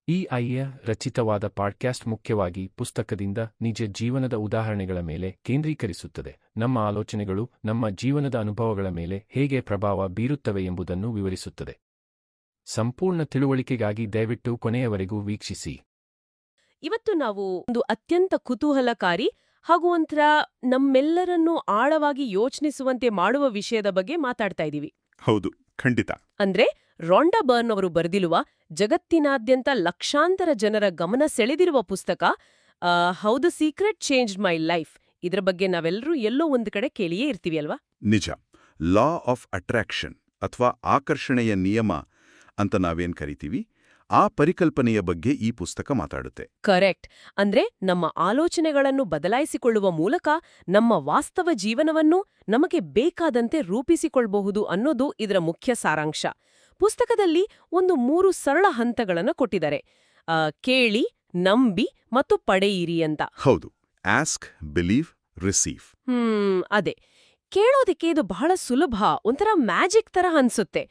ಈ ರಚಿತವಾದ ಪಾಡ್ಕ್ಯಾಸ್ಟ್ ಮುಖ್ಯವಾಗಿ ಪುಸ್ತಕದಿಂದ ನಿಜ ಜೀವನದ ಉದಾಹರಣೆಗಳ ಮೇಲೆ ಕೇಂದ್ರೀಕರಿಸುತ್ತದೆ. ನಮ್ಮ ಆಲೋಚನೆಗಳು ನಮ್ಮ ಜೀವನದ ಅನುಭವಗಳ ಮೇಲೆ ಹೇಗೆ ಪ್ರಭಾವ ಬೀರುತ್ತವೆ ಎಂಬುದನ್ನು ವಿವರಿಸುತ್ತದೆ. ಸಂಪೂರ್ಣ ತಿಳುವಳಿಕೆಗಾಗಿ ದಯವಿಟ್ಟು ಕೊನೆಯವರೆಗೂ ವೀಕ್ಷಿಸಿ. ಇವತ್ತು ನಾವು ಒಂದು ಅತ್ಯಂತ ಕುತೂಹಲಕಾರಿ ಹಾಗೂ ಒಂಥರ ನಮ್ಮೆಲ್ಲರನ್ನೂ ಆಳವಾಗಿ ಯೋಚಿಸುವಂತೆ ಮಾಡುವ ವಿಷಯದ ಬಗ್ಗೆ ಮಾತಾಡ್ತಾ ಇದ್ದೀವಿ. ಹೌದು, ಖಂಡಿತ. ಅಂದ್ರೆ ರಾಂಡಾ ಬರ್ನ್ ಅವರು ಬರೆದಿರುವ ಜಗತ್ತಿನಾದ್ಯಂತ ಲಕ್ಷಾಂತರ ಜನರ ಗಮನ ಸೆಳೆದಿರುವ ಪುಸ್ತಕ how the secret changed my life. ಇದರ ಬಗ್ಗೆ ನಾವೆಲ್ಲರೂ ಎಲ್ಲೋ ಒಂದು ಕಡೆ ಕೇಳಿಯೇ ಇರ್ತೀವಿ ಅಲ್ವಾ? ನಿಜ. ಲಾ ಆಫ್ ಅಟ್ರಾಕ್ಷನ್ ಅಥವಾ ಆಕರ್ಷಣೆಯ ನಿಯಮ ಅಂತ ನಾವೇನ್ ಕರಿತೀವಿ, ಆ ಪರಿಕಲ್ಪನೆಯ ಬಗ್ಗೆ ಈ ಪುಸ್ತಕ ಮಾತಾಡುತ್ತೆ. ಕರೆಕ್ಟ್. ಅಂದ್ರೆ ನಮ್ಮ ಆಲೋಚನೆಗಳನ್ನು ಬದಲಾಯಿಸಿಕೊಳ್ಳುವ ಮೂಲಕ ನಮ್ಮ ವಾಸ್ತವ ಜೀವನವನ್ನು ನಮಗೆ ಬೇಕಾದಂತೆ ರೂಪಿಸಿಕೊಳ್ಳಬಹುದು ಅನ್ನೋದು ಇದರ ಮುಖ್ಯ ಸಾರಾಂಶ. ಪುಸ್ತಕದಲ್ಲಿ ಒಂದು 3 ಸರಳ ಹಂತಗಳನ್ನು ಕೊಟ್ಟಿದ್ದಾರೆ. ಕೇಳಿ, ನಂಬಿ ಮತ್ತು ಪಡೆಯಿರಿ ಅಂತ. ಹೌದು. Ask, believe, receive. ಅದೇ. ಕೇಳೋದಕ್ಕೆ ಇದು ಬಹಳ ಸುಲಭ, ಒಂಥರ ಮ್ಯಾಜಿಕ್ ತರ ಅನ್ಸುತ್ತೆ.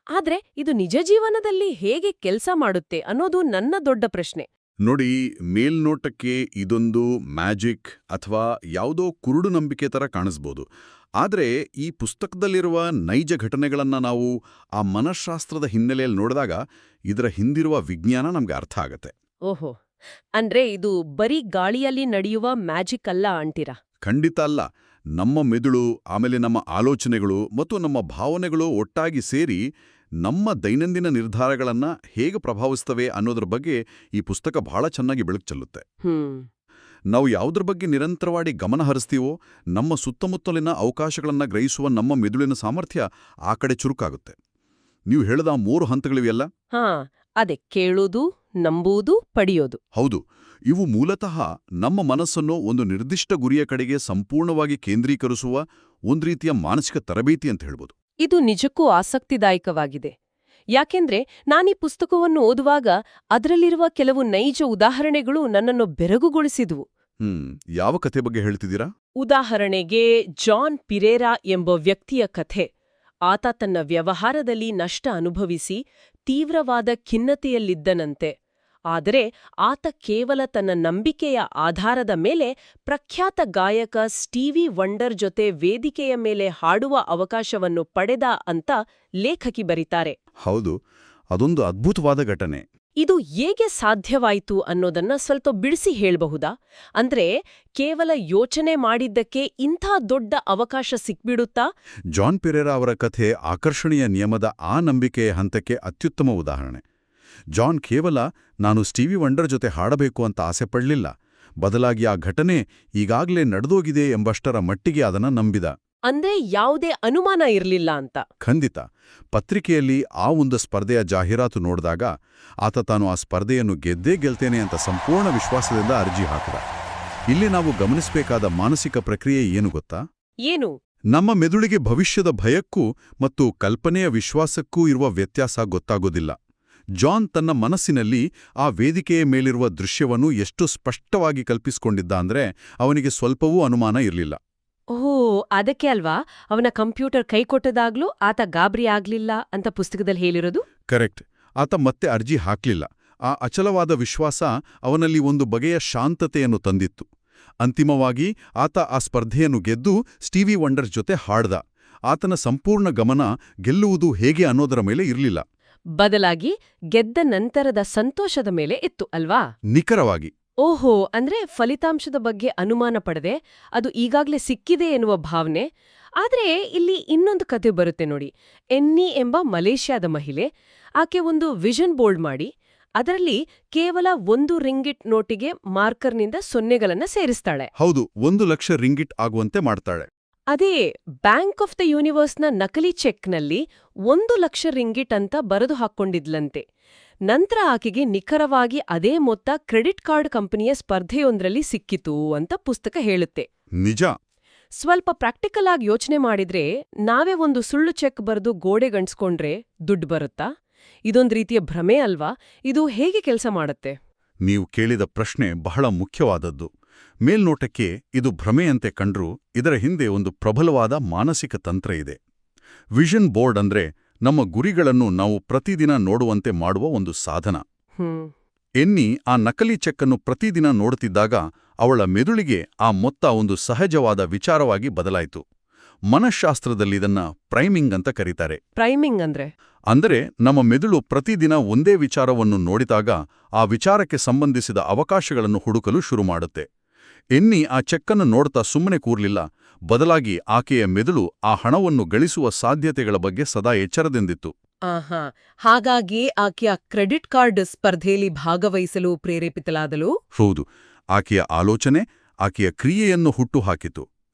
ಆದ್ರೆ ಇದು ನಿಜ ಜೀವನದಲ್ಲಿ ಹೇಗೆ ಕೆಲಸ ಮಾಡುತ್ತೆ ಅನ್ನೋದು ನನ್ನ ದೊಡ್ಡ ಪ್ರಶ್ನೆ. ನೋಡಿ, ಮೇಲ್ನೋಟಕ್ಕೆ ಇದೊಂದು ಮ್ಯಾಜಿಕ್ ಅಥವಾ ಯಾವುದೋ ಕುರುಡು ನಂಬಿಕೆ ತರ ಕಾಣಿಸ್ಬೋದು. ಆದರೆ ಈ ಪುಸ್ತಕದಲ್ಲಿರುವ ನೈಜ ಘಟನೆಗಳನ್ನ ನಾವು ಆ ಮನಃಶಾಸ್ತ್ರದ ಹಿನ್ನೆಲೆಯಲ್ಲಿ ನೋಡಿದಾಗ ಇದರ ಹಿಂದಿರುವ ವಿಜ್ಞಾನ ನಮ್ಗೆ ಅರ್ಥ ಆಗತ್ತೆ. ಓಹೋ, ಅಂದ್ರೆ ಇದು ಬರೀ ಗಾಳಿಯಲ್ಲಿ ನಡೆಯುವ ಮ್ಯಾಜಿಕ್ ಅಲ್ಲ ಅಂತೀರಾ? ಖಂಡಿತ ಅಲ್ಲ. ನಮ್ಮ ಮೆದುಳು, ಆಮೇಲೆ ನಮ್ಮ ಆಲೋಚನೆಗಳು ಮತ್ತು ನಮ್ಮ ಭಾವನೆಗಳು ಒಟ್ಟಾಗಿ ಸೇರಿ ನಮ್ಮ ದೈನಂದಿನ ನಿರ್ಧಾರಗಳನ್ನ ಹೇಗೆ ಪ್ರಭಾವಿಸ್ತವೆ ಅನ್ನೋದ್ರ ಬಗ್ಗೆ ಈ ಪುಸ್ತಕ ಬಹಳ ಚೆನ್ನಾಗಿ ಬೆಳಕು ಚೆಲ್ಲುತ್ತೆ. ನಾವು ಯಾವುದ್ರ ಬಗ್ಗೆ ನಿರಂತರವಾಗಿ ಗಮನ ಹರಿಸ್ತೀವೋ ನಮ್ಮ ಸುತ್ತಮುತ್ತಲಿನ ಅವಕಾಶಗಳನ್ನ ಗ್ರಹಿಸುವ ನಮ್ಮ ಮೆದುಳಿನ ಸಾಮರ್ಥ್ಯ ಆ ಕಡೆ ಚುರುಕಾಗುತ್ತೆ. ನೀವು ಹೇಳಿದ 3 ಹಂತಗಳಿವೆಯಲ್ಲ? ಅದೇ, ಕೇಳೋದು, ನಂಬುವುದು, ಪಡೆಯೋದು. ಹೌದು. ಇವು ಮೂಲತಃ ನಮ್ಮ ಮನಸ್ಸನ್ನು ಒಂದು ನಿರ್ದಿಷ್ಟ ಗುರಿಯ ಕಡೆಗೆ ಸಂಪೂರ್ಣವಾಗಿ ಕೇಂದ್ರೀಕರಿಸುವ ಒಂದು ರೀತಿಯ ಮಾನಸಿಕ ತರಬೇತಿ ಅಂತ ಹೇಳ್ಬೋದು. ಇದು ನಿಜಕ್ಕೂ ಆಸಕ್ತಿದಾಯಕವಾಗಿದೆ. ಯಾಕೆಂದ್ರೆ ನಾನೀ ಪುಸ್ತಕವನ್ನು ಓದುವಾಗ ಅದರಲ್ಲಿರುವ ಕೆಲವು ನೈಜ ಉದಾಹರಣೆಗಳು ನನ್ನನ್ನು ಬೆರಗುಗೊಳಿಸಿದ್ವು. ಯಾವ ಕಥೆ ಬಗ್ಗೆ ಹೇಳ್ತಿದ್ದೀರಾ? ಉದಾಹರಣೆಗೆ ಜಾನ್ ಪಿರೇರಾ ಎಂಬ ವ್ಯಕ್ತಿಯ ಕಥೆ. ಆತ ತನ್ನ ವ್ಯವಹಾರದಲ್ಲಿ ನಷ್ಟ ಅನುಭವಿಸಿ ತೀವ್ರವಾದ ಖಿನ್ನತೆಯಲ್ಲಿದ್ದನಂತೆ. ಆದರೆ ಆತ ಕೇವಲ ತನ್ನ ನಂಬಿಕೆಯ ಆಧಾರದ ಮೇಲೆ ಪ್ರಖ್ಯಾತ ಗಾಯಕ ಸ್ಟೀವಿ ವಂಡರ್ ಜೊತೆ ವೇದಿಕೆಯ ಮೇಲೆ ಹಾಡುವ ಅವಕಾಶವನ್ನು ಪಡೆದ ಅಂತ ಲೇಖಕಿ ಬರೀತಾರೆ. ಹೌದು, ಅದೊಂದು ಅದ್ಭುತವಾದ ಘಟನೆ. ಇದು ಹೇಗೆ ಸಾಧ್ಯವಾಯಿತು ಅನ್ನೋದನ್ನ ಸ್ವಲ್ಪ ಬಿಡಿಸಿ ಹೇಳ್ಬಹುದಾ? ಅಂದ್ರೆ ಕೇವಲ ಯೋಚನೆ ಮಾಡಿದ್ದಕ್ಕೆ ಇಂಥ ದೊಡ್ಡ ಅವಕಾಶ ಸಿಕ್ಬಿಡುತ್ತಾ? ಜಾನ್ ಪಿರೇರಾ ಅವರ ಕಥೆ ಆಕರ್ಷಣೀಯ ನಿಯಮದ ಆ ನಂಬಿಕೆಯ ಹಂತಕ್ಕೆ ಅತ್ಯುತ್ತಮ ಉದಾಹರಣೆ. ಜಾನ್ ಕೇವಲ ನಾನು ಸ್ಟೀವಿ ವಂಡರ್ ಜೊತೆ ಹಾಡಬೇಕು ಅಂತ ಆಸೆ ಪಡಲಿಲ್ಲ. ಬದಲಾಗಿ ಆ ಘಟನೆ ಈಗಾಗಲೇ ನಡೆದೋಗಿದೆ ಎಂಬಷ್ಟರ ಮಟ್ಟಿಗೆ ಅದನ್ನ ನಂಬಿದ. ಅಂದ್ರೆ ಯಾವುದೇ ಅನುಮಾನ ಇರಲಿಲ್ಲ ಅಂತ? ಖಂಡಿತ. ಪತ್ರಿಕೆಯಲ್ಲಿ ಆ ಒಂದು ಸ್ಪರ್ಧೆಯ ಜಾಹೀರಾತು ನೋಡಿದಾಗ ಆತ ತಾನು ಆ ಸ್ಪರ್ಧೆಯನ್ನು ಗೆದ್ದೇ ಗೆಲ್ತೇನೆ ಅಂತ ಸಂಪೂರ್ಣ ವಿಶ್ವಾಸದಿಂದ ಅರ್ಜಿ ಹಾಕಿದ. ಇಲ್ಲಿ ನಾವು ಗಮನಿಸಬೇಕಾದ ಮಾನಸಿಕ ಪ್ರಕ್ರಿಯೆ ಏನು ಗೊತ್ತಾ? ಏನು? ನಮ್ಮ ಮೆದುಳಿಗೆ ಭವಿಷ್ಯದ ಭಯಕ್ಕೂ ಮತ್ತು ಕಲ್ಪನೆಯ ವಿಶ್ವಾಸಕ್ಕೂ ಇರುವ ವ್ಯತ್ಯಾಸ ಗೊತ್ತಾಗೋದಿಲ್ಲ. ಜಾನ್ ತನ್ನ ಮನಸ್ಸಿನಲ್ಲಿ ಆ ವೇದಿಕೆಯ ಮೇಲಿರುವ ದೃಶ್ಯವನ್ನು ಎಷ್ಟು ಸ್ಪಷ್ಟವಾಗಿ ಕಲ್ಪಿಸಿಕೊಂಡಿದ್ದ ಅಂದ್ರೆ ಅವನಿಗೆ ಸ್ವಲ್ಪವೂ ಅನುಮಾನ ಇರಲಿಲ್ಲ. ಅದಕ್ಕೆ ಅಲ್ವಾ ಅವನ ಕಂಪ್ಯೂಟರ್ ಕೈಕೊಟ್ಟದಾಗ್ಲೂ ಆತ ಗಾಬರಿ ಆಗ್ಲಿಲ್ಲ ಅಂತ ಪುಸ್ತಕದಲ್ಲಿ ಹೇಳಿರೋದು? ಕರೆಕ್ಟ್. ಆತ ಮತ್ತೆ ಅರ್ಜಿ ಹಾಕ್ಲಿಲ್ಲ. ಆ ಅಚಲವಾದ ವಿಶ್ವಾಸ ಅವನಲ್ಲಿ ಒಂದು ಬಗೆಯ ಶಾಂತತೆಯನ್ನು ತಂದಿತ್ತು. ಅಂತಿಮವಾಗಿ ಆತ ಆ ಸ್ಪರ್ಧೆಯನ್ನು ಗೆದ್ದು ಸ್ಟೀವಿ ವಂಡರ್ ಜೊತೆ ಹಾಡ್ದ. ಆತನ ಸಂಪೂರ್ಣ ಗಮನ ಗೆಲ್ಲುವುದು ಹೇಗೆ ಅನ್ನೋದರ ಮೇಲೆ ಇರಲಿಲ್ಲ. ಬದಲಾಗಿ ಗೆದ್ದ ನಂತರದ ಸಂತೋಷದ ಮೇಲೆ ಇತ್ತು ಅಲ್ವಾ? ನಿಖರವಾಗಿ. ಓಹೋ, ಅಂದ್ರೆ ಫಲಿತಾಂಶದ ಬಗ್ಗೆ ಅನುಮಾನ ಪಡದೆ ಅದು ಈಗಾಗ್ಲೇ ಸಿಕ್ಕಿದೆ ಎನ್ನುವ ಭಾವನೆ. ಆದ್ರೆ ಇಲ್ಲಿ ಇನ್ನೊಂದು ಕತೆ ಬರುತ್ತೆ ನೋಡಿ. ಎನ್ನಿ ಎಂಬ ಮಲೇಷ್ಯಾದ ಮಹಿಳೆ. ಆಕೆ ಒಂದು ವಿಷನ್ ಬೋರ್ಡ್ ಮಾಡಿ ಅದರಲ್ಲಿ ಕೇವಲ 1 ರಿಂಗಿಟ್ ನೋಟಿಗೆ ಮಾರ್ಕರ್ನಿಂದ ಸೊನ್ನೆಗಳನ್ನ ಸೇರಿಸ್ತಾಳೆ. ಹೌದು, 1 ಲಕ್ಷ ರಿಂಗಿಟ್ ಆಗುವಂತೆ ಮಾಡ್ತಾಳೆ. ಅದೇ ಬ್ಯಾಂಕ್ ಆಫ್ ದ ಯೂನಿವರ್ಸ್ನ ನಕಲಿ ಚೆಕ್ನಲ್ಲಿ 1 ಲಕ್ಷ ರಿಂಗಿಟ್ ಅಂತ ಬರೆದು ಹಾಕ್ಕೊಂಡಿದ್ಲಂತೆ. ನಂತರ ಆಕೆಗೆ ನಿಖರವಾಗಿ ಅದೇ ಮೊತ್ತ ಕ್ರೆಡಿಟ್ ಕಾರ್ಡ್ ಕಂಪನಿಯ ಸ್ಪರ್ಧೆಯೊಂದರಲ್ಲಿ ಸಿಕ್ಕಿತು ಅಂತ ಪುಸ್ತಕ ಹೇಳುತ್ತೆ. ನಿಜ. ಸ್ವಲ್ಪ ಪ್ರಾಕ್ಟಿಕಲ್ ಆಗಿ ಯೋಚನೆ ಮಾಡಿದ್ರೆ ನಾವೇ ಒಂದು ಸುಳ್ಳು ಚೆಕ್ ಬರೆದು ಗೋಡೆ ಗಂಟ್ಸ್ಕೊಂಡ್ರೆ ದುಡ್ಡು ಬರುತ್ತಾ? ಇದೊಂದು ರೀತಿಯ ಭ್ರಮೆ ಅಲ್ವಾ? ಇದು ಹೇಗೆ ಕೆಲಸ ಮಾಡುತ್ತೆ? ನೀವು ಕೇಳಿದ ಪ್ರಶ್ನೆ ಬಹಳ ಮುಖ್ಯವಾದದ್ದು. ಮೇಲ್ನೋಟಕ್ಕೆ ಇದು ಭ್ರಮೆಯಂತೆ ಕಂಡ್ರೂ ಇದರ ಹಿಂದೆ ಒಂದು ಪ್ರಬಲವಾದ ಮಾನಸಿಕ ತಂತ್ರ ಇದೆ. ವಿಷನ್ ಬೋರ್ಡ್ ಅಂದ್ರೆ ನಮ್ಮ ಗುರಿಗಳನ್ನು ನಾವು ಪ್ರತಿದಿನ ನೋಡುವಂತೆ ಮಾಡುವ ಒಂದು ಸಾಧನ. ಎನ್ನಿ ಆ ನಕಲಿ ಚೆಕ್ಕನ್ನು ಪ್ರತಿದಿನ ನೋಡುತ್ತಿದ್ದಾಗ ಅವಳ ಮೆದುಳಿಗೆ ಆ ಮೊತ್ತ ಒಂದು ಸಹಜವಾದ ವಿಚಾರವಾಗಿ ಬದಲಾಯಿತು. ಮನಃಶಾಸ್ತ್ರದಲ್ಲಿದನ್ನ ಪ್ರೈಮಿಂಗ್ ಅಂತ ಕರೀತಾರೆ. ಪ್ರೈಮಿಂಗ್ ಅಂದ್ರೆ ಅಂದರೆ ನಮ್ಮ ಮೆದುಳು ಪ್ರತಿದಿನ ಒಂದೇ ವಿಚಾರವನ್ನು ನೋಡಿದಾಗ ಆ ವಿಚಾರಕ್ಕೆ ಸಂಬಂಧಿಸಿದ ಅವಕಾಶಗಳನ್ನು ಹುಡುಕಲು ಶುರುಮಾಡುತ್ತೆ. ಎನ್ನಿ ಆ ಚೆಕ್ಕನ್ನು ನೋಡ್ತಾ ಸುಮ್ಮನೆ ಕೂರ್ಲಿಲ್ಲ, ಬದಲಾಗಿ ಆಕೆಯ ಮೆದುಳು ಆ ಹಣವನ್ನು ಗಳಿಸುವ ಸಾಧ್ಯತೆಗಳ ಬಗ್ಗೆ ಸದಾ ಎಚ್ಚರದಿಂದಿತ್ತು. ಆಹಾ, ಹಾಗಾಗಿ ಆಕೆಯ ಕ್ರೆಡಿಟ್ ಕಾರ್ಡ್ ಸ್ಪರ್ಧೆಯಲ್ಲಿ ಭಾಗವಹಿಸಲು ಪ್ರೇರೇಪಿತಲಾದಳು. ಹೌದು, ಆಕೆಯ ಆಲೋಚನೆ ಆಕೆಯ ಕ್ರಿಯೆಯನ್ನು ಹುಟ್ಟುಹಾಕಿತು.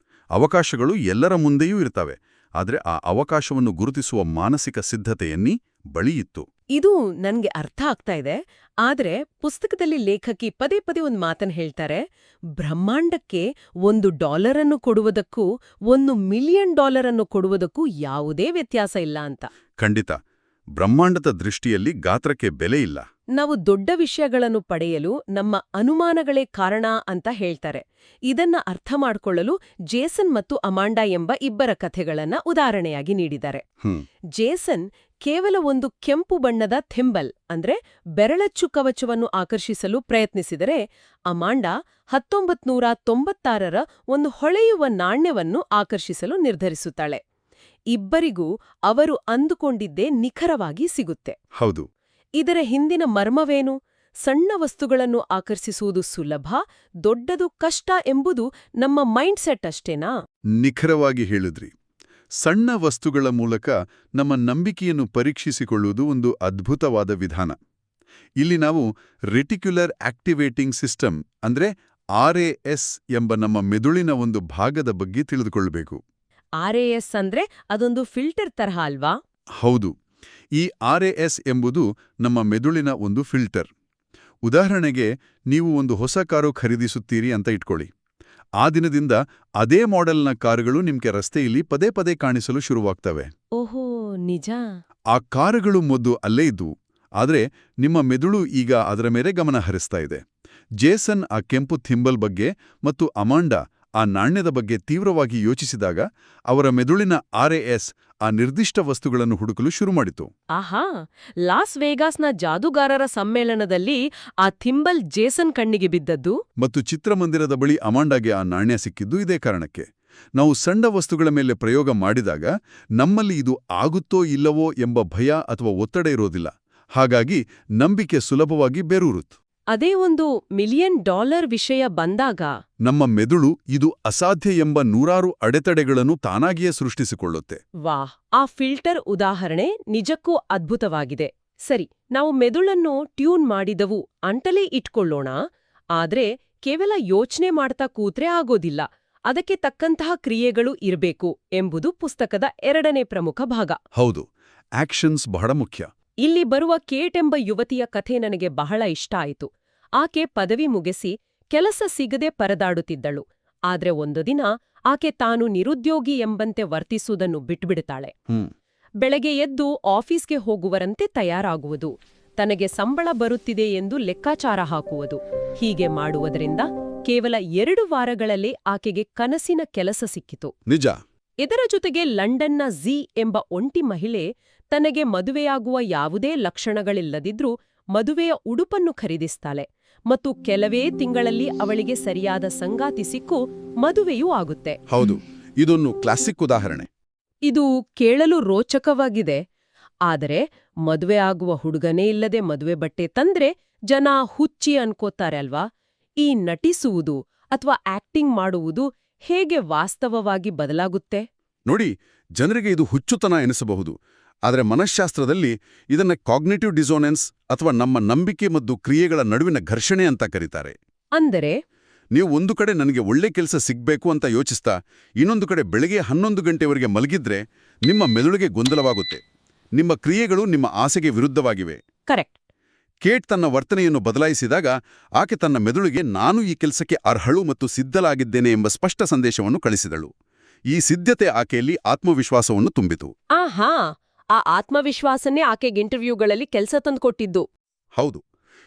ಅವಕಾಶಗಳು ಎಲ್ಲರ ಮುಂದೆಯೂ ಇರ್ತವೆ, ಆದರೆ ಆ ಅವಕಾಶವನ್ನು ಗುರುತಿಸುವ ಮಾನಸಿಕ ಸಿದ್ಧತೆಯನ್ನಿ ಬಳಿಯಿತ್ತು. ಇದು ನನ್ಗೆ ಅರ್ಥ ಆಗ್ತಾ ಇದೆ. ಆದ್ರೆ ಪುಸ್ತಕದಲ್ಲಿ ಲೇಖಕಿ ಪದೇ ಪದೇ ಒಂದು ಮಾತನ್ನು ಹೇಳ್ತಾರೆ, ಬ್ರಹ್ಮಾಂಡಕ್ಕೆ $1 ಕೊಡುವುದಕ್ಕೂ $1,000,000 ಕೊಡುವುದಕ್ಕೂ ಯಾವುದೇ ವ್ಯತ್ಯಾಸ ಇಲ್ಲ ಅಂತ. ಖಂಡಿತ, ಬ್ರಹ್ಮಾಂಡದ ದೃಷ್ಟಿಯಲ್ಲಿ ಗಾತ್ರಕ್ಕೆ ಬೆಲೆ ಇಲ್ಲ. ನಾವು ದೊಡ್ಡ ವಿಷಯಗಳನ್ನು ಪಡೆಯಲು ನಮ್ಮ ಅನುಮಾನಗಳೇ ಕಾರಣ ಅಂತ ಹೇಳ್ತಾರೆ. ಇದನ್ನ ಅರ್ಥ ಮಾಡಿಕೊಳ್ಳಲು ಜೇಸನ್ ಮತ್ತು ಅಮಾಂಡಾ ಎಂಬ ಇಬ್ಬರ ಕಥೆಗಳನ್ನ ಉದಾಹರಣೆಯಾಗಿ ನೀಡಿದ್ದಾರೆ. ಜೇಸನ್ ಕೇವಲ ಒಂದು ಕೆಂಪು ಬಣ್ಣದ ಥಿಂಬಲ್ ಅಂದ್ರೆ ಬೆರಳಚ್ಚು ಕವಚವನ್ನು ಆಕರ್ಷಿಸಲು ಪ್ರಯತ್ನಿಸಿದರೆ, ಅಮಾಂಡಾ 1996ರ ಒಂದು ಹೊಳೆಯುವ ನಾಣ್ಯವನ್ನು ಆಕರ್ಷಿಸಲು ನಿರ್ಧರಿಸುತ್ತಾಳೆ. ಇಬ್ಬರಿಗೂ ಅವರು ಅಂದುಕೊಂಡಿದ್ದೇ ನಿಖರವಾಗಿ ಸಿಗುತ್ತೆ. ಹೌದು. ಇದರ ಹಿಂದಿನ ಮರ್ಮವೇನು? ಸಣ್ಣ ವಸ್ತುಗಳನ್ನು ಆಕರ್ಷಿಸುವುದು ಸುಲಭ, ದೊಡ್ಡದು ಕಷ್ಟ ಎಂಬುದು ನಮ್ಮ ಮೈಂಡ್ಸೆಟ್ ಅಷ್ಟೇನಾ? ನಿಖರವಾಗಿ ಹೇಳಿದ್ರಿ. ಸಣ್ಣ ವಸ್ತುಗಳ ಮೂಲಕ ನಮ್ಮ ನಂಬಿಕೆಯನ್ನು ಪರೀಕ್ಷಿಸಿಕೊಳ್ಳುವುದು ಒಂದು ಅದ್ಭುತವಾದ ವಿಧಾನ. ಇಲ್ಲಿ ನಾವು ರೆಟಿಕ್ಯುಲರ್ ಆಕ್ಟಿವೇಟಿಂಗ್ ಸಿಸ್ಟಮ್ ಅಂದ್ರೆ RAS ಎಂಬ ನಮ್ಮ ಮೆದುಳಿನ ಒಂದು ಭಾಗದ ಬಗ್ಗೆ ತಿಳಿದುಕೊಳ್ಳಬೇಕು. RAS ಅಂದ್ರೆ ಅದೊಂದು ಫಿಲ್ಟರ್ ತರಹ ಅಲ್ವಾ? ಹೌದು. ಈ RAS ಎಂಬುದು ನಮ್ಮ ಮೆದುಳಿನ ಒಂದು ಫಿಲ್ಟರ್. ಉದಾಹರಣೆಗೆ, ನೀವು ಒಂದು ಹೊಸ ಕಾರು ಖರೀದಿಸುತ್ತೀರಿ ಅಂತ ಇಟ್ಕೊಳ್ಳಿ. ಆ ದಿನದಿಂದ ಅದೇ ಮಾಡೆಲ್ನ ಕಾರುಗಳು ನಿಮ್ಗೆ ರಸ್ತೆಯಲ್ಲಿ ಪದೇ ಪದೇ ಕಾಣಿಸಲು ಶುರುವಾಗ್ತವೆ. ಓಹೋ, ನಿಜ. ಆ ಕಾರುಗಳು ಮೊದಲು ಅಲ್ಲೇ ಇದ್ವು, ಆದರೆ ನಿಮ್ಮ ಮೆದುಳು ಈಗ ಅದರ ಮೇಲೆ ಗಮನ ಹರಿಸ್ತಾ ಇದೆ. ಜೇಸನ್ ಆ ಕೆಂಪು ಥಿಂಬಲ್ ಬಗ್ಗೆ ಮತ್ತು ಅಮಾಂಡಾ ಆ ನಾಣ್ಯದ ಬಗ್ಗೆ ತೀವ್ರವಾಗಿ ಯೋಚಿಸಿದಾಗ ಅವರ ಮೆದುಳಿನ RAS ಆ ನಿರ್ದಿಷ್ಟ ವಸ್ತುಗಳನ್ನು ಹುಡುಕಲು ಶುರುಮಾಡಿತು. ಆಹಾ, ಲಾಸ್ ವೇಗಾಸ್ನ ಜಾದೂಗಾರರ ಸಮ್ಮೇಳನದಲ್ಲಿ ಆ ಥಿಂಬಲ್ ಜೇಸನ್ ಕಣ್ಣಿಗೆ ಬಿದ್ದದ್ದು ಮತ್ತು ಚಿತ್ರಮಂದಿರದ ಬಳಿ ಅಮಾಂಡಾಗೆ ಆ ನಾಣ್ಯ ಸಿಕ್ಕಿದ್ದು ಇದೇ ಕಾರಣಕ್ಕೆ. ನಾವು ಸಣ್ಣ ವಸ್ತುಗಳ ಮೇಲೆ ಪ್ರಯೋಗ ಮಾಡಿದಾಗ ನಮ್ಮಲ್ಲಿ ಇದು ಆಗುತ್ತೋ ಇಲ್ಲವೋ ಎಂಬ ಭಯ ಅಥವಾ ಒತ್ತಡ ಇರೋದಿಲ್ಲ. ಹಾಗಾಗಿ ನಂಬಿಕೆ ಸುಲಭವಾಗಿ ಬೇರೂರುತ್ತು. ಅದೇ ಒಂದು $1 ಮಿಲಿಯನ್ ವಿಷಯ ಬಂದಾಗ ನಮ್ಮ ಮೆದುಳು ಇದು ಅಸಾಧ್ಯ ಎಂಬ ನೂರಾರು ಅಡೆತಡೆಗಳನ್ನು ತಾನಾಗಿಯೇ ಸೃಷ್ಟಿಸಿಕೊಳ್ಳುತ್ತೆ. ವಾಹ್, ಆ ಫಿಲ್ಟರ್ ಉದಾಹರಣೆ ನಿಜಕ್ಕೂ ಅದ್ಭುತವಾಗಿದೆ. ಸರಿ, ನಾವು ಮೆದುಳನ್ನು ಟ್ಯೂನ್ ಮಾಡಿದವು ಅಂತಲೇ ಇಟ್ಕೊಳ್ಳೋಣ. ಆದ್ರೆ ಕೇವಲ ಯೋಚನೆ ಮಾಡ್ತಾ ಕೂತ್ರೆ ಆಗೋದಿಲ್ಲ, ಅದಕ್ಕೆ ತಕ್ಕಂತಹ ಕ್ರಿಯೆಗಳು ಇರಬೇಕು ಎಂಬುದು ಪುಸ್ತಕದ 2ನೇ ಪ್ರಮುಖ ಭಾಗ. ಹೌದು, ಆಕ್ಷನ್ಸ್ ಬಹಳ ಮುಖ್ಯ. ಇಲ್ಲಿ ಬರುವ ಕೇಟ್ ಎಂಬ ಯುವತಿಯ ಕಥೆ ನನಗೆ ಬಹಳ ಇಷ್ಟ ಆಯಿತು. ಆಕೆ ಪದವಿ ಮುಗಿಸಿ ಕೆಲಸ ಸಿಗದೆ ಪರದಾಡುತ್ತಿದ್ದಳು. ಆದ್ರೆ ಒಂದು ದಿನ ಆಕೆ ತಾನು ನಿರುದ್ಯೋಗಿ ಎಂಬಂತೆ ವರ್ತಿಸುವುದನ್ನು ಬಿಟ್ಬಿಡುತ್ತಾಳೆ. ಬೆಳಗ್ಗೆ ಎದ್ದು ಆಫೀಸ್ಗೆ ಹೋಗುವರಂತೆ ತಯಾರಾಗುವುದು, ತನಗೆ ಸಂಬಳ ಬರುತ್ತಿದೆ ಎಂದು ಲೆಕ್ಕಾಚಾರ ಹಾಕುವುದು. ಹೀಗೆ ಮಾಡುವುದರಿಂದ ಕೇವಲ 2 ವಾರಗಳಲ್ಲೇ ಆಕೆಗೆ ಕನಸಿನ ಕೆಲಸ ಸಿಕ್ಕಿತು. ನಿಜ. ಇದರ ಜೊತೆಗೆ ಲಂಡನ್ನ ಝೀ ಎಂಬ ಒಂಟಿ ಮಹಿಳೆ ತನಗೆ ಮದುವೆಯಾಗುವ ಯಾವುದೇ ಲಕ್ಷಣಗಳಿಲ್ಲದಿದ್ರೂ ಮದುವೆಯ ಉಡುಪನ್ನು ಖರೀದಿಸ್ತಾಳೆ ಮತ್ತು ಕೆಲವೇ ತಿಂಗಳಲ್ಲಿ ಅವಳಿಗೆ ಸರಿಯಾದ ಸಂಗಾತಿ ಸಿಕ್ಕು ಮದುವೆಯೂ ಆಗುತ್ತೆ. ಹೌದು, ಇದೊಂದು ಕ್ಲಾಸಿಕ್ ಉದಾಹರಣೆ. ಇದು ಕೇಳಲು ರೋಚಕವಾಗಿದೆ. ಆದರೆ ಮದುವೆ ಆಗುವ ಹುಡುಗನೇ ಇಲ್ಲದೆ ಮದುವೆ ಬಟ್ಟೆ ತಂದ್ರೆ ಜನ ಹುಚ್ಚಿ ಅನ್ಕೋತಾರೆ ಅಲ್ವಾ? ಈ ನಟಿಸುವುದು ಅಥವಾ ಆಕ್ಟಿಂಗ್ ಮಾಡುವುದು ಹೇಗೆ ವಾಸ್ತವವಾಗಿ ಬದಲಾಗುತ್ತೆ? ನೋಡಿ, ಜನರಿಗೆ ಇದು ಹುಚ್ಚುತನ ಎನಿಸಬಹುದು, ಆದರೆ ಮನಃಶಾಸ್ತ್ರದಲ್ಲಿ ಇದನ್ನ ಕಾಗ್ನಿಟಿವ್ ಡಿಸೋನೆನ್ಸ್ ಅಥವಾ ನಮ್ಮ ನಂಬಿಕೆ ಮತ್ತು ಕ್ರಿಯೆಗಳ ನಡುವಿನ ಘರ್ಷಣೆ ಅಂತ ಕರೀತಾರೆ. ಅಂದರೆ ನೀವು ಒಂದು ಕಡೆ ನನಗೆ ಒಳ್ಳೆ ಕೆಲಸ ಸಿಗ್ಬೇಕು ಅಂತ ಯೋಚಿಸ್ತಾ ಇನ್ನೊಂದು ಕಡೆ ಬೆಳಗ್ಗೆ 11 ಗಂಟೆವರೆಗೆ ಮಲಗಿದ್ರೆ ನಿಮ್ಮ ಮೆದುಳಿಗೆ ಗೊಂದಲವಾಗುತ್ತೆ. ನಿಮ್ಮ ಕ್ರಿಯೆಗಳು ನಿಮ್ಮ ಆಸೆಗೆ ವಿರುದ್ಧವಾಗಿವೆ. ಕರೆಕ್ಟ್. ಕೇಟ್ ತನ್ನ ವರ್ತನೆಯನ್ನು ಬದಲಾಯಿಸಿದಾಗ ಆಕೆ ತನ್ನ ಮೆದುಳಿಗೆ ನಾನು ಈ ಕೆಲಸಕ್ಕೆ ಅರ್ಹಳು ಮತ್ತು ಸಿದ್ಧಲಾಗಿದ್ದೇನೆ ಎಂಬ ಸ್ಪಷ್ಟ ಸಂದೇಶವನ್ನು ಕಳಿಸಿದಳು. ಈ ಸಿದ್ಧತೆ ಆಕೆಯಲ್ಲಿ ಆತ್ಮವಿಶ್ವಾಸವನ್ನು ತುಂಬಿತು. ಆಹಾ, ಆ ಆತ್ಮವಿಶ್ವಾಸನೇ ಆಕೆಗೆ ಇಂಟರ್ವ್ಯೂಗಳಲ್ಲಿ ಕೆಲಸ ತಂದುಕೊಟ್ಟಿದ್ದು. ಹೌದು.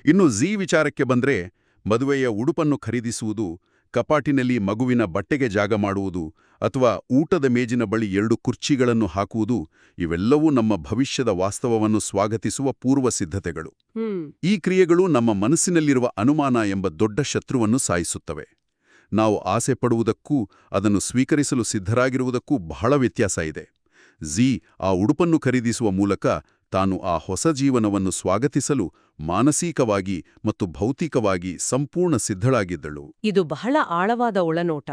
ಇನ್ನು ಝೀ ವಿಚಾರಕ್ಕೆ ಬಂದ್ರೆ, ಮದುವೆಯ ಉಡುಪನ್ನು ಖರೀದಿಸುವುದು ಕಪಾಟಿನಲ್ಲಿ ಮಗುವಿನ ಬಟ್ಟೆಗೆ ಜಾಗ ಮಾಡುವುದು ಅಥವಾ ಊಟದ ಮೇಜಿನ ಬಳಿ 2 ಕುರ್ಚಿಗಳನ್ನು ಹಾಕುವುದು ಇವೆಲ್ಲವೂ ನಮ್ಮ ಭವಿಷ್ಯದ ವಾಸ್ತವವನ್ನು ಸ್ವಾಗತಿಸುವ ಪೂರ್ವ ಸಿದ್ಧತೆಗಳು. ಈ ಕ್ರಿಯೆಗಳು ನಮ್ಮ ಮನಸ್ಸಿನಲ್ಲಿರುವ ಅನುಮಾನ ಎಂಬ ದೊಡ್ಡ ಶತ್ರುವನ್ನು ಸಾಯಿಸುತ್ತವೆ. ನಾವು ಆಸೆ ಪಡುವುದಕ್ಕೂ ಅದನ್ನು ಸ್ವೀಕರಿಸಲು ಸಿದ್ಧರಾಗಿರುವುದಕ್ಕೂ ಬಹಳ ವ್ಯತ್ಯಾಸ ಇದೆ. ಆ ಉಡುಪನ್ನು ಖರೀದಿಸುವ ಮೂಲಕ ತಾನು ಆ ಹೊಸ ಜೀವನವನ್ನು ಸ್ವಾಗತಿಸಲು ಮಾನಸಿಕವಾಗಿ ಮತ್ತು ಭೌತಿಕವಾಗಿ ಸಂಪೂರ್ಣ ಸಿದ್ಧಳಾಗಿದ್ದಳು. ಇದು ಬಹಳ ಆಳವಾದ ಒಳನೋಟ.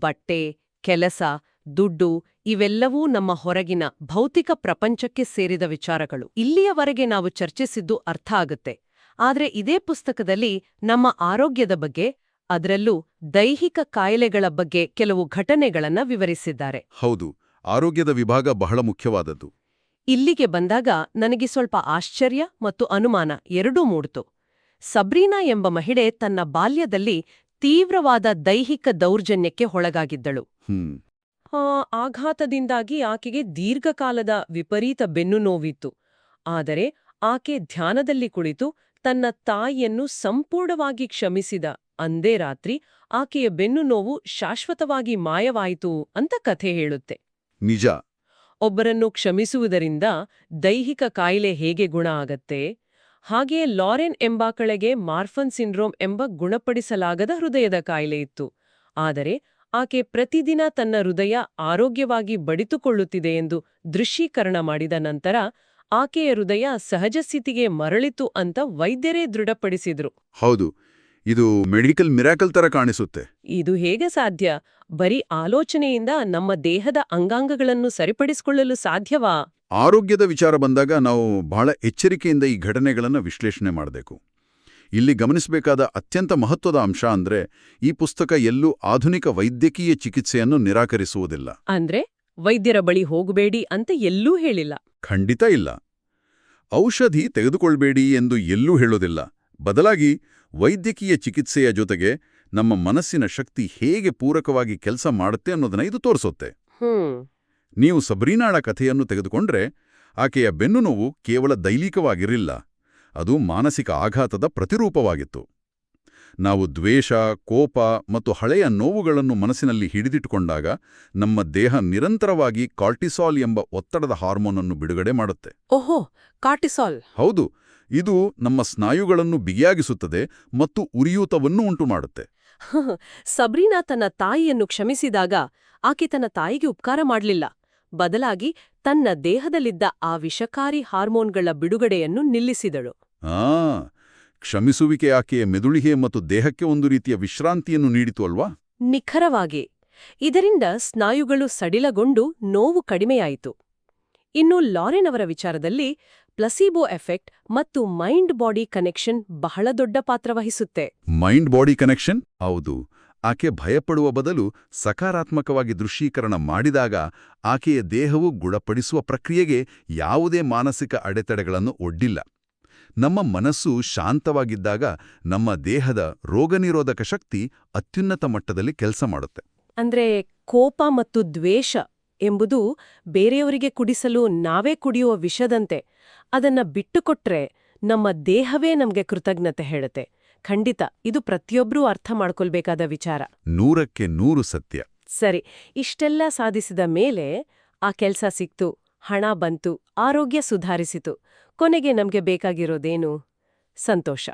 ಬಟ್ಟೆ, ಕೆಲಸ, ದುಡ್ಡು ಇವೆಲ್ಲವೂ ನಮ್ಮ ಹೊರಗಿನ ಭೌತಿಕ ಪ್ರಪಂಚಕ್ಕೆ ಸೇರಿದ ವಿಚಾರಗಳು. ಇಲ್ಲಿಯವರೆಗೆ ನಾವು ಚರ್ಚಿಸಿದ್ದು ಅರ್ಥ ಆಗುತ್ತೆ. ಆದ್ರೆ ಇದೇ ಪುಸ್ತಕದಲ್ಲಿ ನಮ್ಮ ಆರೋಗ್ಯದ ಬಗ್ಗೆ, ಅದರಲ್ಲೂ ದೈಹಿಕ ಕಾಯಿಲೆಗಳ ಬಗ್ಗೆ ಕೆಲವು ಘಟನೆಗಳನ್ನ ವಿವರಿಸಿದ್ದಾರೆ. ಹೌದು, ಆರೋಗ್ಯದ ವಿಭಾಗ ಬಹಳ ಮುಖ್ಯವಾದದ್ದು. ಇಲ್ಲಿಗೆ ಬಂದಾಗ ನನಗೆ ಸ್ವಲ್ಪ ಆಶ್ಚರ್ಯ ಮತ್ತು ಅನುಮಾನ ಎರಡೂ ಮೂಡ್ತು. ಸಬ್ರೀನಾ ಎಂಬ ಮಹಿಳೆ ತನ್ನ ಬಾಲ್ಯದಲ್ಲಿ ತೀವ್ರವಾದ ದೈಹಿಕ ದೌರ್ಜನ್ಯಕ್ಕೆ ಒಳಗಾಗಿದ್ದಳು. ಆಘಾತದಿಂದಾಗಿ ಆಕೆಗೆ ದೀರ್ಘಕಾಲದ ವಿಪರೀತ ಬೆನ್ನು ನೋವಿತ್ತು. ಆದರೆ ಆಕೆ ಧ್ಯಾನದಲ್ಲಿ ಕುಳಿತು ತನ್ನ ತಾಯಿಯನ್ನು ಸಂಪೂರ್ಣವಾಗಿ ಕ್ಷಮಿಸಿದ ಅಂದೇ ರಾತ್ರಿ ಆಕೆಯ ಬೆನ್ನು ನೋವು ಶಾಶ್ವತವಾಗಿ ಮಾಯವಾಯಿತು ಅಂತ ಕಥೆ ಹೇಳುತ್ತೆ. ನಿಜ. ಒಬ್ಬರನ್ನು ಕ್ಷಮಿಸುವುದರಿಂದ ದೈಹಿಕ ಕಾಯಿಲೆ ಹೇಗೆ ಗುಣ ಆಗತ್ತೆ? ಹಾಗೆಯೇ ಲಾರೆನ್ ಎಂಬಾಕಳೆಗೆ ಮಾರ್ಫನ್ ಸಿಂಡ್ರೋಮ್ ಎಂಬ ಗುಣಪಡಿಸಲಾಗದ ಹೃದಯದ ಕಾಯಿಲೆ ಇತ್ತು. ಆದರೆ ಆಕೆ ಪ್ರತಿದಿನ ತನ್ನ ಹೃದಯ ಆರೋಗ್ಯವಾಗಿ ಬಡಿತುಕೊಳ್ಳುತ್ತಿದೆ ಎಂದು ದೃಶ್ಯೀಕರಣ ಮಾಡಿದ ನಂತರ ಆಕೆಯ ಹೃದಯ ಸಹಜ ಸ್ಥಿತಿಗೆ ಮರಳಿತು ಅಂತ ವೈದ್ಯರೇ ದೃಢಪಡಿಸಿದ್ರು. ಹೌದು, ಇದು ಮೆಡಿಕಲ್ ಮಿರಾಕಲ್ ತರ ಕಾಣಿಸುತ್ತೆ. ಇದು ಹೇಗೆ ಸಾಧ್ಯ? ಬರೀ ಆಲೋಚನೆಯಿಂದ ನಮ್ಮ ದೇಹದ ಅಂಗಾಂಗಗಳನ್ನು ಸರಿಪಡಿಸಿಕೊಳ್ಳಲು ಸಾಧ್ಯವಾ? ಆರೋಗ್ಯದ ವಿಚಾರ ಬಂದಾಗ ನಾವು ಬಹಳ ಎಚ್ಚರಿಕೆಯಿಂದ ಈ ಘಟನೆಗಳನ್ನು ವಿಶ್ಲೇಷಣೆ ಮಾಡಬೇಕು. ಇಲ್ಲಿ ಗಮನಿಸಬೇಕಾದ ಅತ್ಯಂತ ಮಹತ್ವದ ಅಂಶ ಅಂದ್ರೆ ಈ ಪುಸ್ತಕ ಎಲ್ಲೂ ಆಧುನಿಕ ವೈದ್ಯಕೀಯ ಚಿಕಿತ್ಸೆಯನ್ನು ನಿರಾಕರಿಸುವುದಿಲ್ಲ. ಅಂದ್ರೆ ವೈದ್ಯರ ಬಳಿ ಹೋಗಬೇಡಿ ಅಂತ ಎಲ್ಲೂ ಹೇಳಿಲ್ಲ. ಖಂಡಿತ ಇಲ್ಲ. ಔಷಧಿ ತೆಗೆದುಕೊಳ್ಬೇಡಿ ಎಂದು ಎಲ್ಲೂ ಹೇಳೋದಿಲ್ಲ. ಬದಲಾಗಿ ವೈದ್ಯಕೀಯ ಚಿಕಿತ್ಸೆಯ ಜೊತೆಗೆ ನಮ್ಮ ಮನಸ್ಸಿನ ಶಕ್ತಿ ಹೇಗೆ ಪೂರಕವಾಗಿ ಕೆಲಸ ಮಾಡುತ್ತೆ ಅನ್ನೋದನ್ನ ಇದು ತೋರಿಸುತ್ತೆ. ನೀವು ಸಬ್ರೀನಾಳ ಕಥೆಯನ್ನು ತೆಗೆದುಕೊಂಡ್ರೆ ಆಕೆಯ ಬೆನ್ನು ನೋವು ಕೇವಲ ದೈಹಿಕವಾಗಿರಲಿಲ್ಲ, ಅದು ಮಾನಸಿಕ ಆಘಾತದ ಪ್ರತಿರೂಪವಾಗಿತ್ತು. ನಾವು ದ್ವೇಷ, ಕೋಪ ಮತ್ತು ಹಳೆಯ ನೋವುಗಳನ್ನು ಮನಸ್ಸಿನಲ್ಲಿ ಹಿಡಿದಿಟ್ಟುಕೊಂಡಾಗ ನಮ್ಮ ದೇಹ ನಿರಂತರವಾಗಿ ಕಾರ್ಟಿಸಾಲ್ ಎಂಬ ಒತ್ತಡದ ಹಾರ್ಮೋನ್ ಅನ್ನು ಬಿಡುಗಡೆ ಮಾಡುತ್ತೆ. ಓಹೋ, ಕಾರ್ಟಿಸಾಲ್. ಹೌದು, ಇದು ನಮ್ಮ ಸ್ನಾಯುಗಳನ್ನು ಬಿಗಿಯಾಗಿಸುತ್ತದೆ ಮತ್ತು ಉರಿಯೂತವನ್ನು ಉಂಟುಮಾಡುತ್ತೆ. ಸಬ್ರೀನಾ ತನ್ನ ತಾಯಿಯನ್ನು ಕ್ಷಮಿಸಿದಾಗ ಆಕೆ ತನ್ನ ತಾಯಿಗೆ ಉಪಕಾರ ಮಾಡಲಿಲ್ಲ. ಬದಲಾಗಿ ತನ್ನ ದೇಹದಲ್ಲಿದ್ದ ಆ ವಿಷಕಾರಿ ಹಾರ್ಮೋನ್ಗಳ ಬಿಡುಗಡೆಯನ್ನು ನಿಲ್ಲಿಸಿದಳು. ಕ್ಷಮಿಸುವಿಕೆ ಆಕೆಯ ಮೆದುಳಿಗೆ ಮತ್ತು ದೇಹಕ್ಕೆ ಒಂದು ರೀತಿಯ ವಿಶ್ರಾಂತಿಯನ್ನು ನೀಡಿತು ಅಲ್ವಾ? ನಿಖರವಾಗಿ. ಇದರಿಂದ ಸ್ನಾಯುಗಳು ಸಡಿಲಗೊಂಡು ನೋವು ಕಡಿಮೆಯಾಯಿತು. ಇನ್ನು ಲಾರೆನ್ ಅವರ ವಿಚಾರದಲ್ಲಿ ಪ್ಲಸೀಬೋ ಎಫೆಕ್ಟ್ ಮತ್ತು ಮೈಂಡ್ ಬಾಡಿ ಕನೆಕ್ಷನ್ ಬಹಳ ದೊಡ್ಡ ಪಾತ್ರ ವಹಿಸುತ್ತೆ. Mind body connection? ಹೌದು. ಆಕೆ ಭಯಪಡುವ ಬದಲು ಸಕಾರಾತ್ಮಕವಾಗಿ ದೃಶ್ಯೀಕರಣ ಮಾಡಿದಾಗ ಆಕೆಯ ದೇಹವು ಗುಣಪಡಿಸುವ ಪ್ರಕ್ರಿಯೆಗೆ ಯಾವುದೇ ಮಾನಸಿಕ ಅಡೆತಡೆಗಳನ್ನು ಒಡ್ಡಿಲ್ಲ. ನಮ್ಮ ಮನಸ್ಸು ಶಾಂತವಾಗಿದ್ದಾಗ ನಮ್ಮ ದೇಹದ ರೋಗನಿರೋಧಕ ಶಕ್ತಿ ಅತ್ಯುನ್ನತ ಮಟ್ಟದಲ್ಲಿ ಕೆಲಸ ಮಾಡುತ್ತೆ. ಅಂದ್ರೆ ಕೋಪ ಮತ್ತು ದ್ವೇಷ ಎಂಬುದು ಬೇರೆಯವರಿಗೆ ಕುಡಿಸಲು ನಾವೇ ಕುಡಿಯುವ ವಿಷದಂತೆ. ಅದನ್ನ ಬಿಟ್ಟುಕೊಟ್ರೆ ನಮ್ಮ ದೇಹವೇ ನಮ್ಗೆ ಕೃತಜ್ಞತೆ ಹೇಳುತ್ತೆ. ಖಂಡಿತ ಇದು ಪ್ರತಿಯೊಬ್ಬರೂ ಅರ್ಥ ಮಾಡ್ಕೊಳ್ಬೇಕಾದ ವಿಚಾರ. 100ಕ್ಕೆ 100 ಸತ್ಯ. ಸರಿ, ಇಷ್ಟೆಲ್ಲ ಸಾಧಿಸಿದ ಮೇಲೆ ಆ ಕೆಲ್ಸ ಸಿಕ್ತು, ಹಣ ಬಂತು, ಆರೋಗ್ಯ ಸುಧಾರಿಸಿತು. ಕೊನೆಗೆ ನಮ್ಗೆ ಬೇಕಾಗಿರೋದೇನು? ಸಂತೋಷ.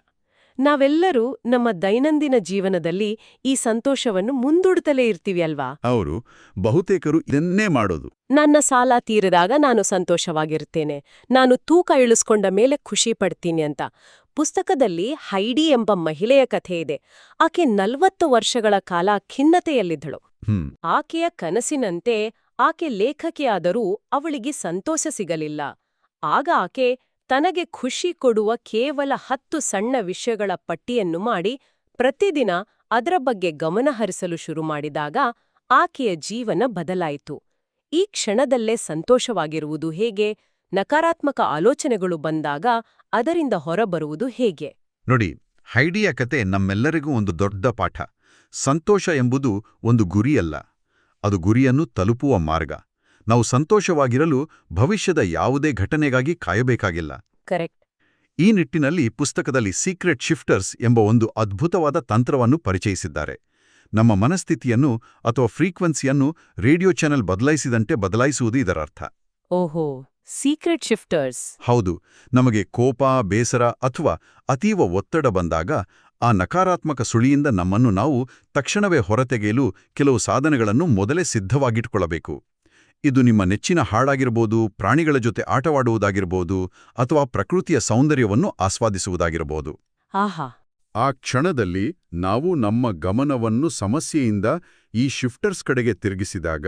ನಾವೆಲ್ಲರೂ ನಮ್ಮ ದೈನಂದಿನ ಜೀವನದಲ್ಲಿ ಈ ಸಂತೋಷವನ್ನು ಮುಂದೂಡುತ್ತಲೇ ಇರ್ತೀವಿ ಅಲ್ವಾ? ಅವರು ಬಹುತೇಕರು ಇದನ್ನೇ ಮಾಡೋದು. ನನ್ನ ಸಾಲ ತೀರಿದಾಗ ನಾನು ಸಂತೋಷವಾಗಿರ್ತೇನೆ, ನಾನು ತೂಕ ಇಳಿಸ್ಕೊಂಡ ಮೇಲೆ ಖುಷಿ ಪಡ್ತೀನಿ ಅಂತ. ಪುಸ್ತಕದಲ್ಲಿ ಹೈಡಿ ಎಂಬ ಮಹಿಳೆಯ ಕಥೆ ಇದೆ. ಆಕೆ 40 ವರ್ಷಗಳ ಕಾಲ ಖಿನ್ನತೆಯಲ್ಲಿದ್ದಳು. ಆಕೆಯ ಕನಸಿನಂತೆ ಆಕೆ ಲೇಖಕಿಯಾದರೂ ಅವಳಿಗೆ ಸಂತೋಷ ಸಿಗಲಿಲ್ಲ. ಆಗ ಆಕೆ ತನಗೆ ಖುಷಿ ಕೊಡುವ ಕೇವಲ 10 ಸಣ್ಣ ವಿಷಯಗಳ ಪಟ್ಟಿಯನ್ನು ಮಾಡಿ ಪ್ರತಿದಿನ ಅದರ ಬಗ್ಗೆ ಗಮನಹರಿಸಲು ಶುರು ಮಾಡಿದಾಗ ಆಕೆಯ ಜೀವನ ಬದಲಾಯಿತು. ಈ ಕ್ಷಣದಲ್ಲೇ ಸಂತೋಷವಾಗಿರುವುದು ಹೇಗೆ? ನಕಾರಾತ್ಮಕ ಆಲೋಚನೆಗಳು ಬಂದಾಗ ಅದರಿಂದ ಹೊರಬರುವುದು ಹೇಗೆ? ನೋಡಿ, ಹೈಡಿಯ ಕತೆ ನಮ್ಮೆಲ್ಲರಿಗೂ ಒಂದು ದೊಡ್ಡ ಪಾಠ. ಸಂತೋಷ ಎಂಬುದು ಒಂದು ಗುರಿಯಲ್ಲ, ಅದು ಗುರಿಯನ್ನು ತಲುಪುವ ಮಾರ್ಗ. ನಾವು ಸಂತೋಷವಾಗಿರಲು ಭವಿಷ್ಯದ ಯಾವುದೇ ಘಟನೆಗಾಗಿ ಕಾಯಬೇಕಾಗಿಲ್ಲ. ಕರೆಕ್ಟ್. ಈ ನಿಟ್ಟಿನಲ್ಲಿ ಪುಸ್ತಕದಲ್ಲಿ ಸೀಕ್ರೆಟ್ ಶಿಫ್ಟರ್ಸ್ ಎಂಬ ಒಂದು ಅದ್ಭುತವಾದ ತಂತ್ರವನ್ನು ಪರಿಚಯಿಸಿದ್ದಾರೆ. ನಮ್ಮ ಮನಸ್ಥಿತಿಯನ್ನು ಅಥವಾ ಫ್ರೀಕ್ವೆನ್ಸಿಯನ್ನು ರೇಡಿಯೋ ಚಾನೆಲ್ ಬದಲಾಯಿಸಿದಂತೆ ಬದಲಾಯಿಸುವುದು ಇದರರ್ಥ. ಓಹೋ, ಸೀಕ್ರೆಟ್ ಶಿಫ್ಟರ್ಸ್. ಹೌದು, ನಮಗೆ ಕೋಪ, ಬೇಸರ ಅಥವಾ ಅತೀವ ಒತ್ತಡ ಬಂದಾಗ ಆ ನಕಾರಾತ್ಮಕ ಸುಳಿಯಿಂದ ನಮ್ಮನ್ನು ನಾವು ತಕ್ಷಣವೇ ಹೊರತೆಗೆಯಲು ಕೆಲವು ಸಾಧನಗಳನ್ನು ಮೊದಲೇ ಸಿದ್ಧವಾಗಿಟ್ಕೊಳ್ಳಬೇಕು. ಇದು ನಿಮ್ಮ ನೆಚ್ಚಿನ ಹಾಡಾಗಿರ್ಬೋದು, ಪ್ರಾಣಿಗಳ ಜೊತೆ ಆಟವಾಡುವುದಾಗಿರ್ಬೋದು, ಅಥವಾ ಪ್ರಕೃತಿಯ ಸೌಂದರ್ಯವನ್ನು ಆಸ್ವಾದಿಸುವುದಾಗಿರಬಹುದು. ಆಹಾ. ಆ ಕ್ಷಣದಲ್ಲಿ ನಾವು ನಮ್ಮ ಗಮನವನ್ನು ಸಮಸ್ಯೆಯಿಂದ ಈ ಶಿಫ್ಟರ್ಸ್ ಕಡೆಗೆ ತಿರುಗಿಸಿದಾಗ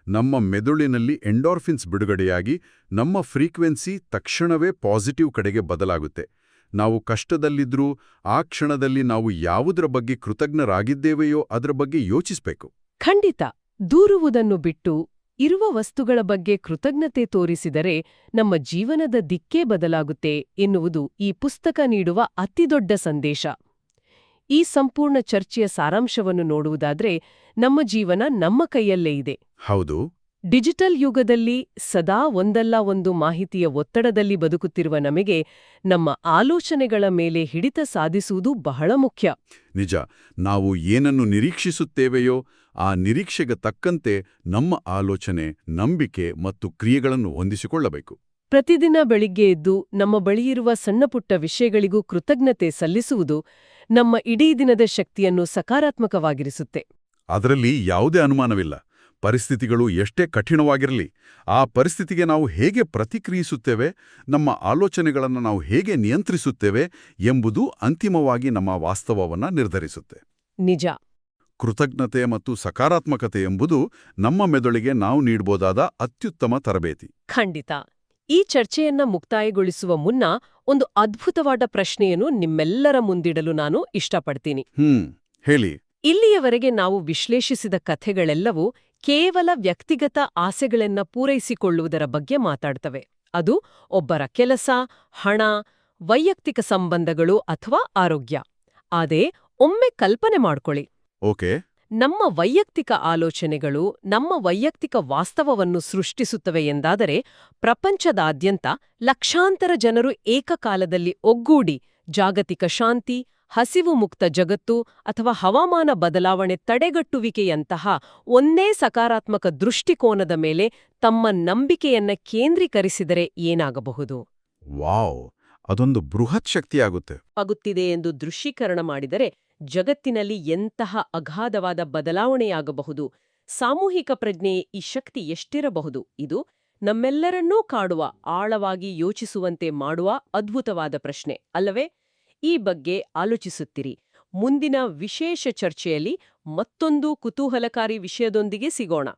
ನಮ್ಮ ಮೆದುಳಿನಲ್ಲಿ ಎಂಡೋರ್ಫಿನ್ಸ್ ಬಿಡುಗಡೆಯಾಗಿ ನಮ್ಮ ಫ್ರೀಕ್ವೆನ್ಸಿ ತಕ್ಷಣವೇ ಪಾಸಿಟಿವ್ ಕಡೆಗೆ ಬದಲಾಗುತ್ತೆ. ನಾವು ಕಷ್ಟದಲ್ಲಿದ್ರೂ ಆ ಕ್ಷಣದಲ್ಲಿ ನಾವು ಯಾವುದರ ಬಗ್ಗೆ ಕೃತಜ್ಞರಾಗಿದ್ದೇವೆಯೋ ಅದರ ಬಗ್ಗೆ ಯೋಚಿಸಬೇಕು. ಖಂಡಿತ. ದೂರುವುದನ್ನು ಬಿಟ್ಟು ಇರುವ ವಸ್ತುಗಳ ಬಗ್ಗೆ ಕೃತಜ್ಞತೆ ತೋರಿಸಿದರೆ ನಮ್ಮ ಜೀವನದ ದಿಕ್ಕೇ ಬದಲಾಗುತ್ತೆ ಎನ್ನುವುದು ಈ ಪುಸ್ತಕ ನೀಡುವ ಅತಿದೊಡ್ಡ ಸಂದೇಶ. ಈ ಸಂಪೂರ್ಣ ಚರ್ಚೆಯ ಸಾರಾಂಶವನ್ನು ನೋಡುವುದಾದ್ರೆ ನಮ್ಮ ಜೀವನ ನಮ್ಮ ಕೈಯಲ್ಲೇ ಇದೆ. ಹೌದು. ಡಿಜಿಟಲ್ ಯುಗದಲ್ಲಿ ಸದಾ ಒಂದಲ್ಲ ಒಂದು ಮಾಹಿತಿಯ ಒತ್ತಡದಲ್ಲಿ ಬದುಕುತ್ತಿರುವ ನಮಗೆ ನಮ್ಮ ಆಲೋಚನೆಗಳ ಮೇಲೆ ಹಿಡಿತ ಸಾಧಿಸುವುದು ಬಹಳ ಮುಖ್ಯ. ನಿಜ. ನಾವು ಏನನ್ನು ನಿರೀಕ್ಷಿಸುತ್ತೇವೆಯೋ ಆ ನಿರೀಕ್ಷೆಗೆ ತಕ್ಕಂತೆ ನಮ್ಮ ಆಲೋಚನೆ, ನಂಬಿಕೆ ಮತ್ತು ಕ್ರಿಯೆಗಳನ್ನು ಹೊಂದಿಸಿಕೊಳ್ಳಬೇಕು. ಪ್ರತಿದಿನ ಬೆಳಿಗ್ಗೆ ಎದ್ದು ನಮ್ಮ ಬಳಿಯಿರುವ ಸಣ್ಣಪುಟ್ಟ ವಿಷಯಗಳಿಗೂ ಕೃತಜ್ಞತೆ ಸಲ್ಲಿಸುವುದು ನಮ್ಮ ಇಡೀ ದಿನದ ಶಕ್ತಿಯನ್ನು ಸಕಾರಾತ್ಮಕವಾಗಿರಿಸುತ್ತೆ. ಅದರಲ್ಲಿ ಯಾವುದೇ ಅನುಮಾನವಿಲ್ಲ. ಪರಿಸ್ಥಿತಿಗಳು ಎಷ್ಟೇ ಕಠಿಣವಾಗಿರಲಿ, ಆ ಪರಿಸ್ಥಿತಿಗೆ ನಾವು ಹೇಗೆ ಪ್ರತಿಕ್ರಿಯಿಸುತ್ತೇವೆ, ನಮ್ಮ ಆಲೋಚನೆಗಳನ್ನು ನಾವು ಹೇಗೆ ನಿಯಂತ್ರಿಸುತ್ತೇವೆ ಎಂಬುದು ಅಂತಿಮವಾಗಿ ನಮ್ಮ ವಾಸ್ತವವನ್ನು ನಿರ್ಧರಿಸುತ್ತೆ. ನಿಜ. ಕೃತಜ್ಞತೆ ಮತ್ತು ಸಕಾರಾತ್ಮಕತೆ ಎಂಬುದು ನಮ್ಮ ಮೆದುಳಿಗೆ ನಾವು ನೀಡಬಹುದಾದ ಅತ್ಯುತ್ತಮ ತರಬೇತಿ. ಖಂಡಿತ. ಈ ಚರ್ಚೆಯನ್ನ ಮುಕ್ತಾಯಗೊಳಿಸುವ ಮುನ್ನ ಒಂದು ಅದ್ಭುತವಾದ ಪ್ರಶ್ನೆಯನ್ನು ನಿಮ್ಮೆಲ್ಲರ ಮುಂದಿಡಲು ನಾನು ಇಷ್ಟಪಡ್ತೀನಿ. ಹೇಳಿ. ಇಲ್ಲಿಯವರೆಗೆ ನಾವು ವಿಶ್ಲೇಷಿಸಿದ ಕಥೆಗಳೆಲ್ಲವೂ ಕೇವಲ ವ್ಯಕ್ತಿಗತ ಆಸೆಗಳನ್ನ ಪೂರೈಸಿಕೊಳ್ಳುವುದರ ಬಗ್ಗೆ ಮಾತಾಡ್ತವೆ. ಅದು ಒಬ್ಬರ ಕೆಲಸ, ಹಣ, ವೈಯಕ್ತಿಕ ಸಂಬಂಧಗಳು ಅಥವಾ ಆರೋಗ್ಯ. ಆದೇ ಒಮ್ಮೆ ಕಲ್ಪನೆ ಮಾಡ್ಕೊಳ್ಳಿ. ಓಕೆ. ನಮ್ಮ ವೈಯಕ್ತಿಕ ಆಲೋಚನೆಗಳು ನಮ್ಮ ವೈಯಕ್ತಿಕ ವಾಸ್ತವವನ್ನು ಸೃಷ್ಟಿಸುತ್ತವೆ ಎಂದಾದರೆ ಪ್ರಪಂಚದಾದ್ಯಂತ ಲಕ್ಷಾಂತರ ಜನರು ಏಕಕಾಲದಲ್ಲಿ ಒಗ್ಗೂಡಿ ಜಾಗತಿಕ ಶಾಂತಿ, ಹಸಿವು ಮುಕ್ತ ಜಗತ್ತು ಅಥವಾ ಹವಾಮಾನ ಬದಲಾವಣೆ ತಡೆಗಟ್ಟುವಿಕೆಯಂತಹ ಒಂದೇ ಸಕಾರಾತ್ಮಕ ದೃಷ್ಟಿಕೋನದ ಮೇಲೆ ತಮ್ಮ ನಂಬಿಕೆಯನ್ನ ಕೇಂದ್ರೀಕರಿಸಿದರೆ ಏನಾಗಬಹುದು? ವಾವ್, ಅದೊಂದು ಬೃಹತ್ ಆಗುತ್ತಿದೆ ಎಂದು ದೃಶ್ಯೀಕರಣ ಮಾಡಿದರೆ ಜಗತ್ತಿನಲ್ಲಿ ಎಂತಹ ಅಗಾಧವಾದ ಬದಲಾವಣೆಯಾಗಬಹುದು. ಸಾಮೂಹಿಕ ಪ್ರಜ್ಞೆಯ ಈ ಶಕ್ತಿ ಎಷ್ಟಿರಬಹುದು? ಇದು ನಮ್ಮೆಲ್ಲರನ್ನೂ ಕಾಡುವ, ಆಳವಾಗಿ ಯೋಚಿಸುವಂತೆ ಮಾಡುವ ಅದ್ಭುತವಾದ ಪ್ರಶ್ನೆ ಅಲ್ಲವೇ? ಈ ಬಗ್ಗೆ ಆಲೋಚಿಸುತ್ತಿರಿ. ಮುಂದಿನ ವಿಶೇಷ ಚರ್ಚೆಯಲ್ಲಿ ಮತ್ತೊಂದು ಕುತೂಹಲಕಾರಿ ವಿಷಯದೊಂದಿಗೆ ಸಿಗೋಣ.